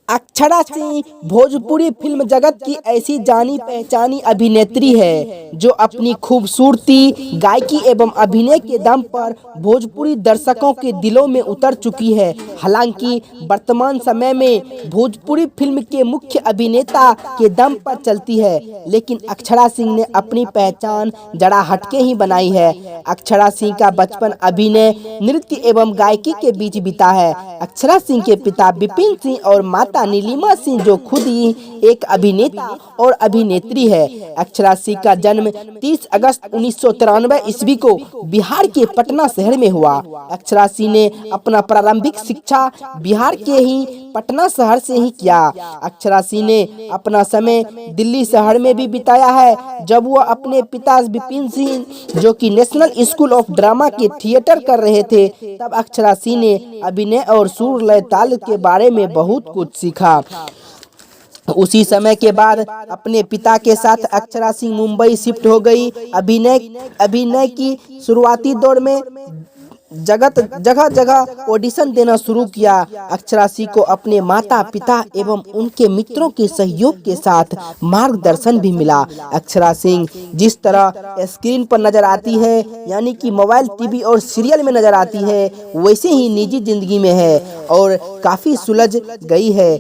Akshara Singh Bhojpuri film जगत की ऐसी जानी पहचानी अभिनेत्री है जो अपनी खूबसूरती, गायकी एवं अभिनय के दम पर भोजपुरी दर्शकों के दिलों में उतर चुकी है। हालांकि वर्तमान समय में भोजपुरी फिल्म के मुख्य अभिनेता के दम पर चलती है, लेकिन अक्षरा सिंह ने अपनी पहचान जरा हटके ही बनाई है। अक्षरा सिंह का बचपन अभिनय, नृत्य एवं गायकी के बीच बीता है। अक्षरा सिंह के पिता विपिन सिंह और माता नीलिमा सिंह जो खुद ही एक अभिनेता और अभिनेत्री है। अक्षरा सिंह का जन्म 30 अगस्त 1993 ईस्वी को बिहार के पटना शहर में हुआ। अक्षरा सिंह ने अपना प्रारंभिक शिक्षा बिहार के ही पटना शहर से ही किया। अक्षरा सिंह ने अपना समय दिल्ली शहर में भी बिताया है, जब वह अपने पिता विपिन सिंह जो कि नेशनल स्कूल ऑफ ड्रामा के थिएटर कर रहे थे, तब अक्षरा सिंह ने अभिनय और सुर लय ताल के बारे में बहुत कुछ सीखा। उसी समय के बाद अपने पिता के साथ अक्षरा सिंह मुंबई शिफ्ट हो गई। अभिनय की शुरुआती दौर में जगह जगह ऑडिशन देना शुरू किया। अक्षरा सिंह को अपने माता पिता एवं उनके मित्रों के सहयोग के साथ मार्गदर्शन भी मिला। अक्षरा सिंह जिस तरह स्क्रीन पर नजर आती है, यानी कि मोबाइल, टीवी और सीरियल में नजर आती है, वैसे ही निजी जिंदगी में है और काफी सुलझ गई है,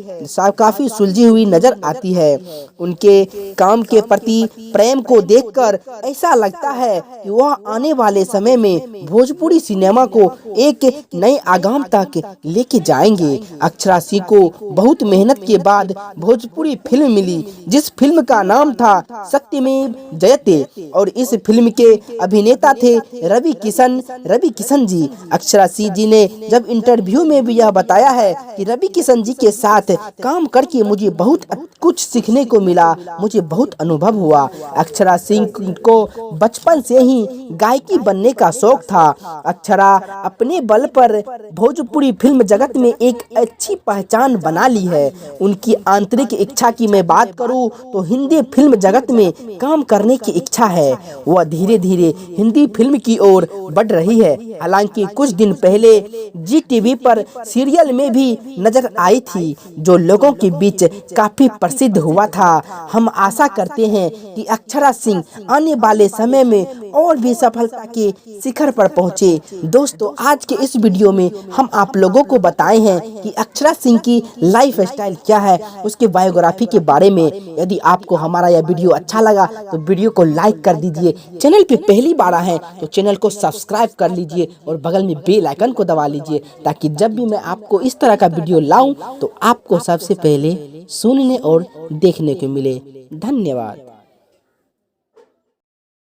काफी सुलझी हुई नजर आती है। उनके काम के प्रति प्रेम को देखकर ऐसा लगता है कि वह आने वाले समय में भोजपुरी सिनेमा को एक नए आगाम तक लेके जाएंगे। अक्षरा सिंह को बहुत मेहनत के बाद भोजपुरी फिल्म मिली, जिस फिल्म का नाम था सत्यमेव जयते, और इस फिल्म के अभिनेता थे रवि किशन जी। अक्षरा सिंह जी ने जब इंटरव्यू में भी यह बताया है कि रवि किशन जी के साथ काम करके मुझे बहुत कुछ सीखने को मिला, मुझे बहुत अनुभव हुआ। अक्षरा सिंह को बचपन से ही गायकी बनने का शौक था। अक्षरा अपने बल पर भोजपुरी फिल्म जगत में एक अच्छी पहचान बना ली है। उनकी आंतरिक इच्छा की मैं बात करूं तो हिंदी फिल्म जगत में काम करने की इच्छा है। वह धीरे धीरे हिंदी फिल्म की ओर बढ़ रही है। हालांकि कुछ दिन पहले जी टीवी पर सीरियल में भी नजर आई थी, जो लोगों के बीच काफी प्रसिद्ध हुआ था। हम आशा करते हैं कि अक्षरा सिंह आने वाले समय में और भी सफलता के शिखर पर पहुंचे। दोस्तों, आज के इस वीडियो में हम आप लोगों को बताए हैं कि अक्षरा सिंह की लाइफ स्टाइल क्या है, उसके बायोग्राफी के बारे में। यदि आपको हमारा यह वीडियो अच्छा लगा तो वीडियो को लाइक कर दीजिए। चैनल पे पहली बार आए हैं तो चैनल को सब्सक्राइब कर लीजिए और बगल में बेल आइकन को दबा लीजिए, ताकि जब भी मैं आपको इस तरह का वीडियो लाऊं तो आपको सबसे पहले सुनने और देखने को मिले। धन्यवाद।